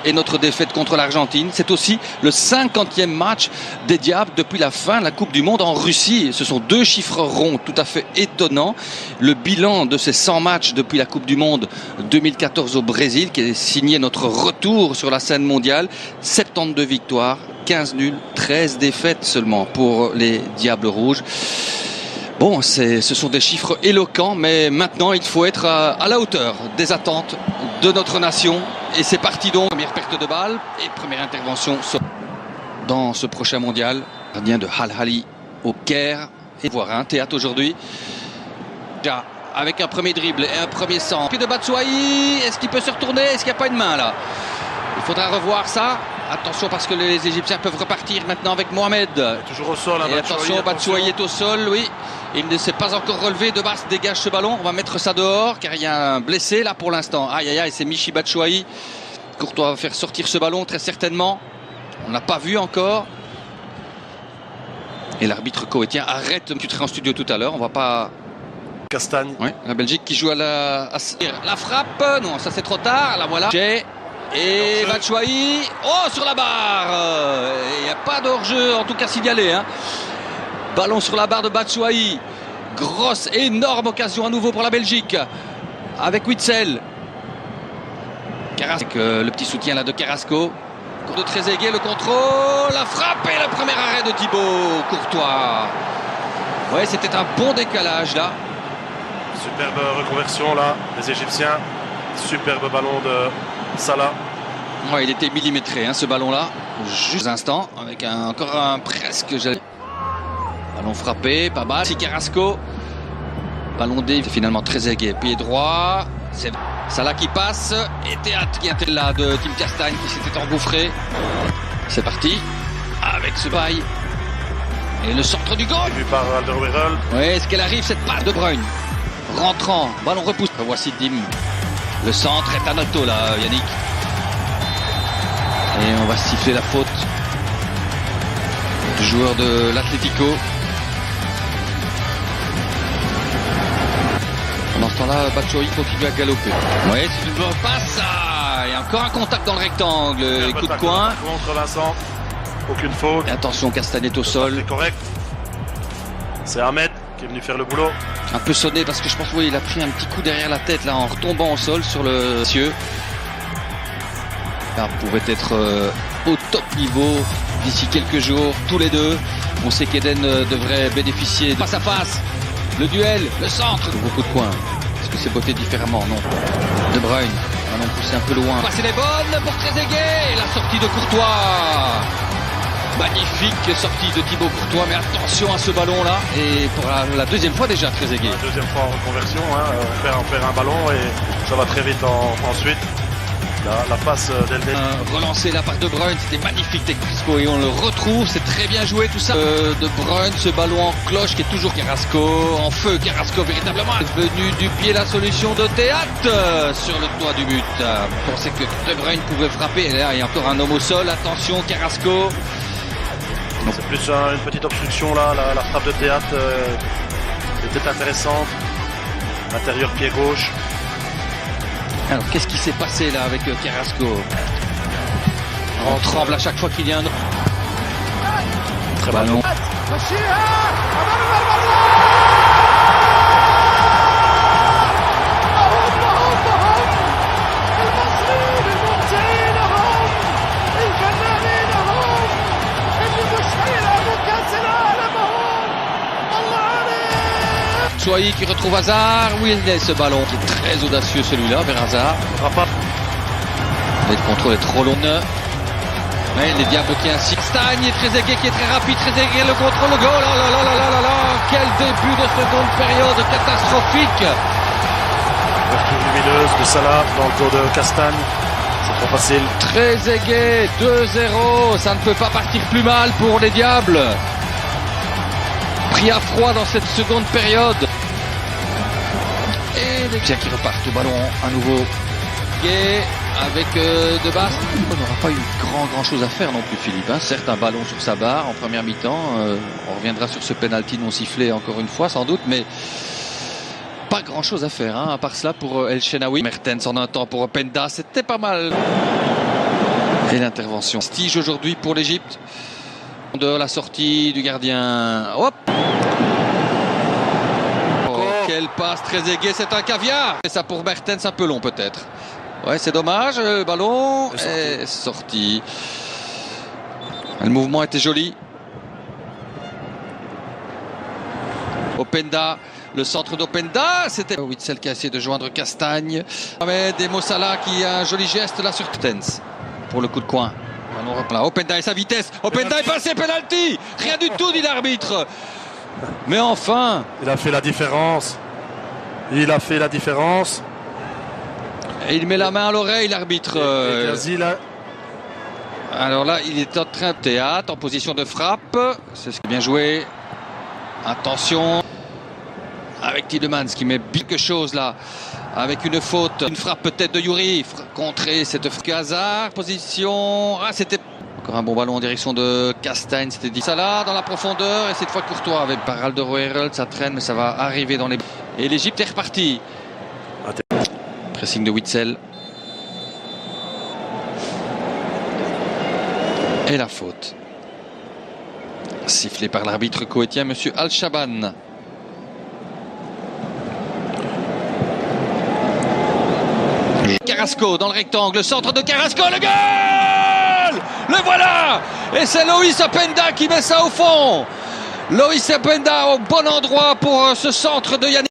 Et notre défaite contre l'Argentine, c'est aussi le 50e match des Diables depuis la fin de la Coupe du Monde en Russie. Ce sont deux chiffres ronds tout à fait étonnants. Le bilan de ces 100 matchs depuis la Coupe du Monde 2014 au Brésil, qui est signé notre retour sur la scène mondiale, 72 victoires, 15 nuls, 13 défaites seulement pour les Diables Rouges. Bon, ce sont des chiffres éloquents, mais maintenant il faut être à la hauteur des attentes de notre nation. Et c'est parti donc, première perte de balle et première intervention dans ce prochain mondial. Gardien de Al Ahly au Caire. Et voir un théâtre aujourd'hui. Déjà, avec un premier dribble et un premier centre. Pied de Batshuayi, est-ce qu'il peut se retourner? Est-ce qu'il n'y a pas une main là? Il faudra revoir ça. Attention parce que les Égyptiens peuvent repartir maintenant avec Mohamed. Toujours au sol. Et attention, Batshuayi est au sol, oui. Il ne s'est pas encore relevé. De Bars dégage ce ballon. On va mettre ça dehors car il y a un blessé là pour l'instant. Aïe aïe aïe, c'est Michy Batshuayi. Courtois va faire sortir ce ballon très certainement. On n'a pas vu encore. Et l'arbitre koweïtien arrête. Tu serais en studio tout à l'heure. On va pas. Castagne. Ouais, la Belgique qui joue à la frappe. Non, ça c'est trop tard. La voilà. Et Batshuayi, oh sur la barre. Il n'y a pas d'hors-jeu, en tout cas signalé. Hein. Ballon sur la barre de Batshuayi. Grosse, énorme occasion à nouveau pour la Belgique. Avec Witsel. Avec le petit soutien là de Carrasco. Cours de Trezeguet, le contrôle, la frappe et le premier arrêt de Thibaut Courtois. Ouais, c'était un bon décalage là. Superbe reconversion là, les Égyptiens. Superbe ballon de Salah. Ouais, il était millimétré hein, ce ballon là. Juste un instant avec encore un presque. Ballon frappé, pas mal. C'est Carrasco. Ballon D, finalement Trezeguet, pied droit. C'est Salah qui passe. Et Théâtre qui est là de Tim Castagne qui s'était engouffré. C'est parti. Avec ce bail. Et le centre du goal. Vu par Alderweireld. Oui, est-ce qu'elle arrive cette passe de Bruyne? Rentrant, ballon repousse. Voici Dim. Le centre est à Noto là, Yannick. Et on va siffler la faute du joueur de l'Atlético. Pendant ce temps-là, Batshuayi continue à galoper. Oui, c'est une bonne passe. Il y a encore un contact dans le rectangle. Les coups de coin. Contre Vincent. Aucune faute. Et attention, Castagne est au sol. C'est correct. C'est Ahmed qui est venu faire le boulot. Un peu sonné parce que je pense qu'il a pris un petit coup derrière la tête là en retombant au sol sur le cieux. Ça pouvait être au top niveau d'ici quelques jours, tous les deux. On sait qu'Eden devrait bénéficier de face à face. Le duel, le centre. Beaucoup de points. Est-ce que c'est botté différemment? Non. De Bruyne. On a poussé un peu loin. Passer les bonnes pour Trezeguet. La sortie de Courtois. Magnifique sortie de Thibaut Courtois. Mais attention à ce ballon là. Et pour la deuxième fois déjà Trezeguet. La deuxième fois en reconversion. Hein. On perd un ballon et ça va très vite ensuite. La passe d'Elden. Relancé là par De Bruyne, c'était magnifique Carrasco et on le retrouve, c'est très bien joué tout ça. De Bruyne, ce ballon en cloche qui est toujours Carrasco, en feu Carrasco véritablement. Venu du pied la solution de Théâtre sur le toit du but. On pensait que De Bruyne pouvait frapper et là il y a encore un homme au sol, attention Carrasco. C'est plus une petite obstruction là, la frappe de Théâtre était intéressante. Intérieur pied gauche. Alors qu'est-ce qui s'est passé là avec Carrasco? On tremble à chaque fois qu'il y a un très ballon. Batshuayi qui retrouve Hazard. Oui, il y a ce ballon qui est très audacieux celui-là vers Hazard. Le contrôle est trop long. Ouais, les Diables qui insistent. Castagne et Trezeguet qui est très rapide. Trezeguet le contrôle, le goal. Oh là là là là là là. Quel début de seconde période catastrophique. Ouverture lumineuse de Salah dans le dos de Castagne. C'est trop facile. Trezeguet 2-0. Ça ne peut pas partir plus mal pour les Diables. Pris à froid dans cette seconde période. Et les Diables qui repartent au ballon à nouveau. Avec De Bars. On n'aura pas eu grand chose à faire non plus Philippe. Hein. Certes un ballon sur sa barre en première mi-temps. On reviendra sur ce penalty non sifflé encore une fois sans doute. Mais pas grand chose à faire hein, à part cela pour El Shenaoui. Mertens en un temps pour Openda. C'était pas mal. Et l'intervention. Stige aujourd'hui pour l'Égypte. De la sortie du gardien. Hop! Oh, quelle passe très aiguë, c'est un caviar! Et ça pour Mertens, un peu long peut-être. Ouais, c'est dommage, le ballon est sorti. Le mouvement était joli. Openda, le centre d'Openda, c'était Witsel qui a essayé de joindre Castagne. Ahmed et Mossala qui a un joli geste là sur Tens pour le coup de coin. Là, Openda et sa vitesse. Openda est passé, penalty. Rien du tout, dit l'arbitre. Mais enfin. Il a fait la différence. Il a fait la différence. Et il met la main à l'oreille, l'arbitre. Alors là, il est en train de théâtre, en position de frappe. C'est ce qui est bien joué. Attention. Avec Tielemans qui met quelque chose là. Avec une faute. Une frappe peut-être de Yuri. Contrer cette Hazard. Position. Ah, c'était encore un bon ballon en direction de Castagne. C'était dit ça là dans la profondeur. Et cette fois Courtois avec Parral de Roerel. Ça traîne, mais ça va arriver dans les. Et l'Égypte est repartie. Pressing de Witsel. Et la faute. Sifflé par l'arbitre koweïtien, monsieur Al-Shaban. Carrasco dans le rectangle, centre de Carrasco, le goal! Le voilà! Et c'est Loïs Openda qui met ça au fond. Loïs Openda au bon endroit pour ce centre de Yannick.